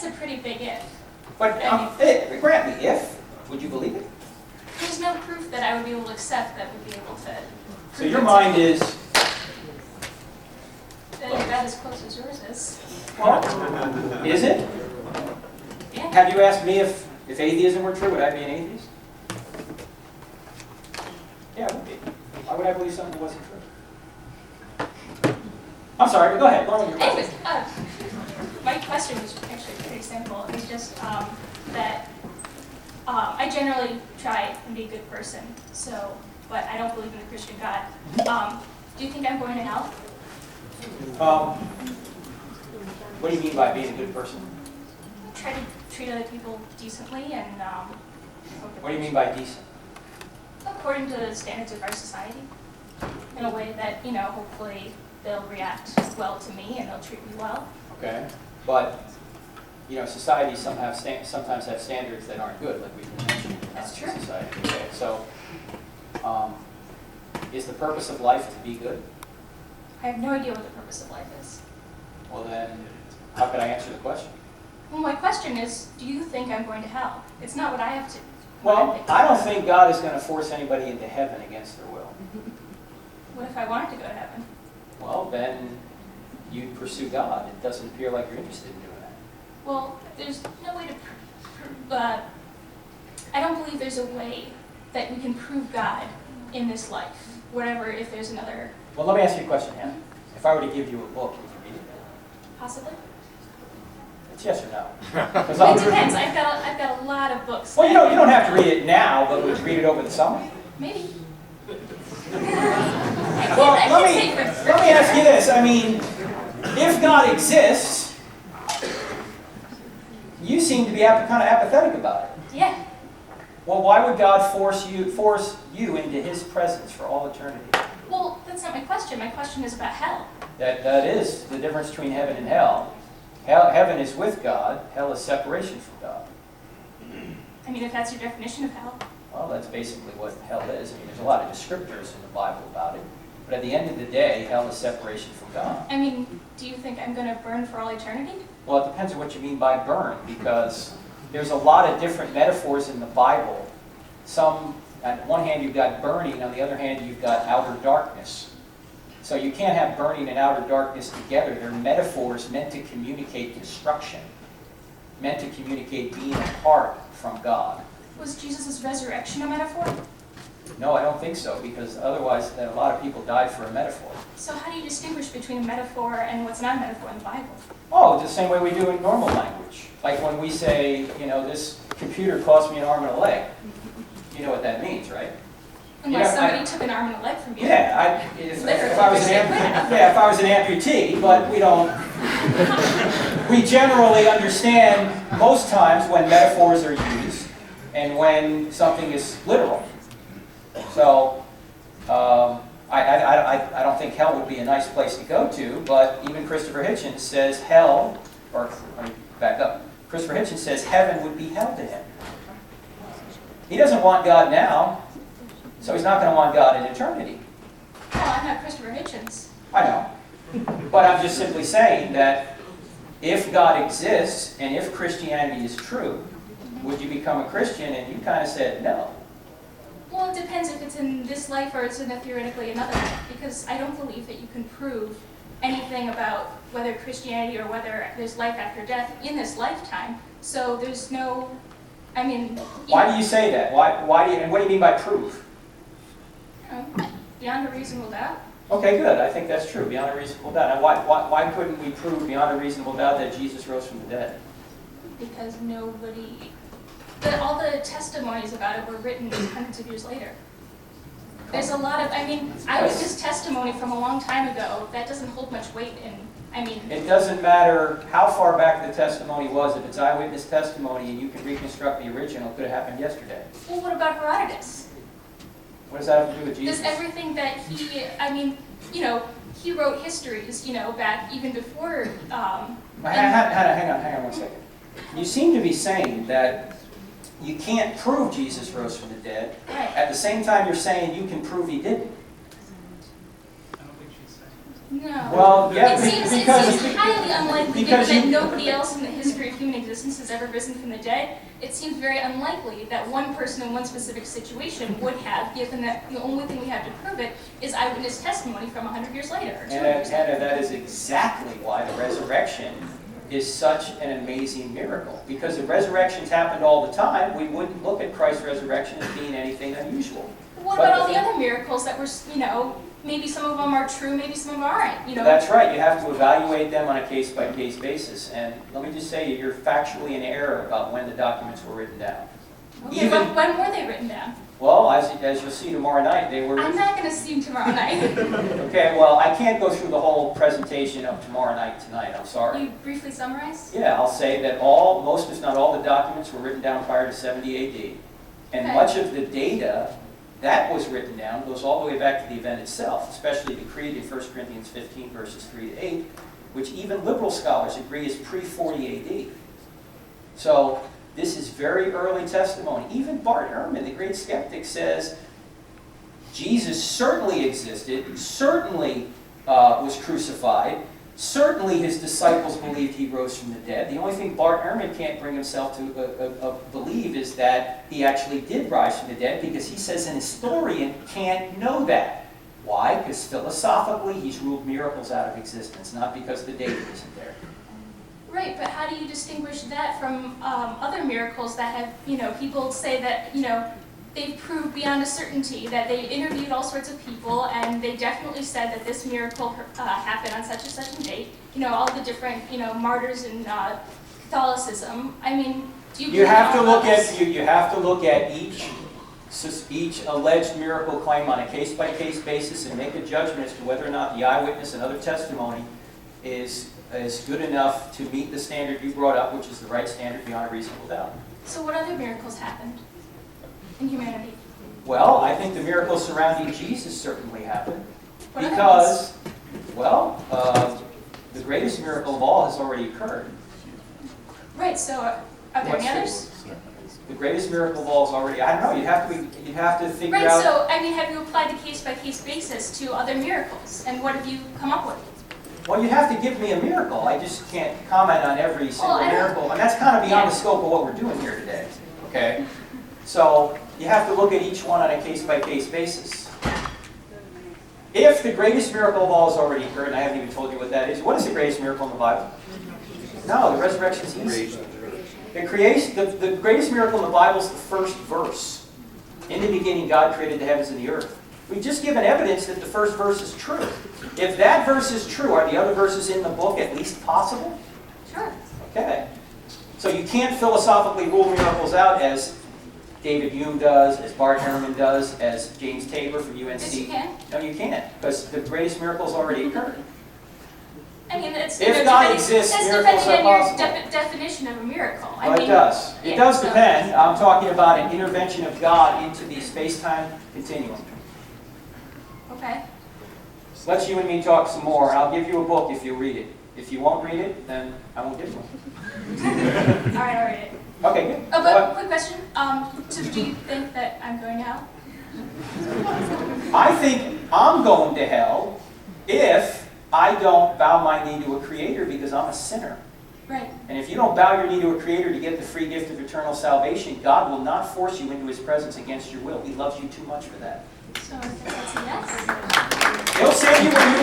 That's a pretty big if. But grant me, if, would you believe it? There's no proof that I would be able to accept that would be able to. So your mind is, That you're about as close as yours is. well, is it? Yeah. Have you asked me if atheism were true, would I be an atheist? Yeah, I would be. Why would I believe something that wasn't true? I'm sorry, go ahead. Go on with your Anyways, question. my question was actually pretty simple. It's just that I generally try and be a good person, but I don't believe in the Christian God. Do you think I'm going to hell? What do you mean by being a good person? I try to treat other people decently and What do you mean by decent? according to the standards of our society, in a way that, hopefully they'll react well to me and they'll treat me well. Okay. But, societies sometimes have standards that aren't good, like we've mentioned. That's in true. Society. Okay. So, is the purpose of life to be good? I have no idea what the purpose of life is. Well then, how could I answer the question? Well, my question is, do you think I'm going to hell? It's not what I have to. Well, I don't think God is going to force anybody into heaven against their will. What if I wanted to go to heaven? Well, then you'd pursue God. It doesn't appear like you're interested in doing that. Well, there's no way to I don't believe there's a way that we can prove God in this life. Whatever, if there's another, Well, let me ask you a question, Hannah. If I were to give you a book, would you read it? possibly. It's yes or no? 'Cause It depends. I've got a lot of books. Well, you don't have to read it now, but would you read it over the summer? Maybe. Well, I let can't say for me ask you this. I mean, if God exists, you seem to be kind of apathetic about it. Yeah. Well, why would God force you into His presence for all eternity? Well, that's not my question. My question is about hell. That is the difference between heaven and hell. Heaven is with God. Hell is separation from God. I mean, if that's your definition of hell. Well, that's basically what hell is. I mean, there's a lot of descriptors in the Bible about it. But at the end of the day, hell is separation from God. I mean, do you think I'm going to burn for all eternity? Well, it depends on what you mean by burn, because there's a lot of different metaphors in the Bible. Some, on one hand, you've got burning. On the other hand, you've got outer darkness. So you can't have burning and outer darkness together. They're metaphors meant to communicate destruction, meant to communicate being apart from God. Was Jesus' resurrection a metaphor? No, I don't think so, because otherwise a lot of people died for a metaphor. So how do you distinguish between a metaphor and what's not a metaphor in the Bible? Oh, the same way we do in normal language. Like when we say, this computer cost me an arm and a leg. You know what that means, right? Unless somebody took an arm and a leg from you. Yeah, if I was an amputee, but we don't. We generally understand most times when metaphors are used and when something is literal. So, I don't think hell would be a nice place to go to, but even Christopher Hitchens says hell, or let me back up. Christopher Hitchens says heaven would be hell to him. He doesn't want God now, so he's not going to want God in eternity. Well, I'm not Christopher Hitchens. I know. But I'm just simply saying that if God exists and if Christianity is true, would you become a Christian? And you kind of said no. Well, it depends if it's in this life or it's in theoretically another life, because I don't believe that you can prove anything about whether Christianity or whether there's life after death in this lifetime. So there's no, Why do you say that? Why do you, and what do you mean by proof? Beyond a reasonable doubt. Okay, good. I think that's true, beyond a reasonable doubt. And why couldn't we prove beyond a reasonable doubt that Jesus rose from the dead? Because all the testimonies about it were written hundreds of years later. There's a lot of, eyewitness testimony from a long time ago, that doesn't hold much weight in, It doesn't matter how far back the testimony was. If it's eyewitness testimony and you can reconstruct the original, it could have happened yesterday. Well, what about Herodotus? What does that have to do with Jesus? Does everything that he wrote histories, back even before. Hang on 1 second. You seem to be saying that you can't prove Jesus rose from the dead. Right. At the same time, you're saying you can prove he didn't. I don't think she's saying No. Well, yeah, It seems highly unlikely, given that nobody else in the history of human existence has ever risen from the dead. It seems very unlikely that one person in one specific situation would have, given that the only thing we have to prove it is eyewitness testimony from 100 years later. Or 200 years later. And that is exactly why the resurrection is such an amazing miracle. Because if resurrections happened all the time, we wouldn't look at Christ's resurrection as being anything unusual. What about all the other miracles that were, maybe some of them are true, maybe some of them aren't, That's right. You have to evaluate them on a case-by-case basis. And let me just say, you're factually in error about when the documents were written down. Okay, when were they written down? Well, as you'll see tomorrow night, they were... I'm not going to see them tomorrow night. Okay, well, I can't go through the whole presentation of tomorrow night tonight. I'm sorry. Can you briefly summarize? Yeah, I'll say that most, if not all, the documents were written down prior to 70 AD. And Okay. much of the data that was written down goes all the way back to the event itself, especially the creed in 1 Corinthians 15, verses 3 to 8, which even liberal scholars agree is pre-40 AD. So this is very early testimony. Even Bart Ehrman, the great skeptic, says Jesus certainly existed, certainly was crucified, certainly his disciples believed he rose from the dead. The only thing Bart Ehrman can't bring himself to believe is that he actually did rise from the dead, because he says an historian can't know that. Why? Because philosophically he's ruled miracles out of existence, not because the data isn't there. Right, but how do you distinguish that from other miracles that have, people say that, they've proved beyond a certainty that they interviewed all sorts of people and they definitely said that this miracle happened on such and such a date. All the different, martyrs in Catholicism. I mean, do you? You have to look at each alleged miracle claim on a case-by-case basis and make a judgment as to whether or not the eyewitness and other testimony is good enough to meet the standard you brought up, which is the right standard beyond a reasonable doubt. So what other miracles happened in humanity? Well, I think the miracles surrounding Jesus certainly happened. What other Because, well, the greatest miracle of all has already occurred. Right, so are there any others? The greatest miracle of all is already, I don't know, you'd have to figure Right, out. so, have you applied the case-by-case basis to other miracles? And what have you come up with? Well, you have to give me a miracle. I just can't comment on every single I don't- miracle. And that's kind of beyond Yeah. the scope of what we're doing here today. Okay? So you have to look at each one on a case-by-case basis. If the greatest miracle of all has already occurred, and I haven't even told you what that is, what is the greatest miracle in the Bible? No, the resurrection is easy. The greatest miracle in the Bible is the first verse. In the beginning, God created the heavens and the earth. We've just given evidence that the first verse is true. If that verse is true, are the other verses in the book at least possible? Sure. Okay. So you can't philosophically rule miracles out as David Hume does, as Bart Ehrman does, as James Tabor from UNC. Yes, you can. No, you can't, because the greatest miracles already occurred. I mean, it's If God exists, that's miracles depending are on your possible. definition of a miracle. Well, it does. It does so- depend. I'm talking about an intervention of God into the space-time continuum. Okay. Let's you and me talk some more, and I'll give you a book if you read it. If you won't read it, then I won't give you one. All right, all right. Okay, good. Oh, but quick question. So do you think that I'm going to hell? I think I'm going to hell if I don't bow my knee to a creator because I'm a sinner. Right. And if you don't bow your knee to a creator to get the free gift of eternal salvation, God will not force you into his presence against your will. He loves you too much for that. So I think that's a yes. He'll save you when you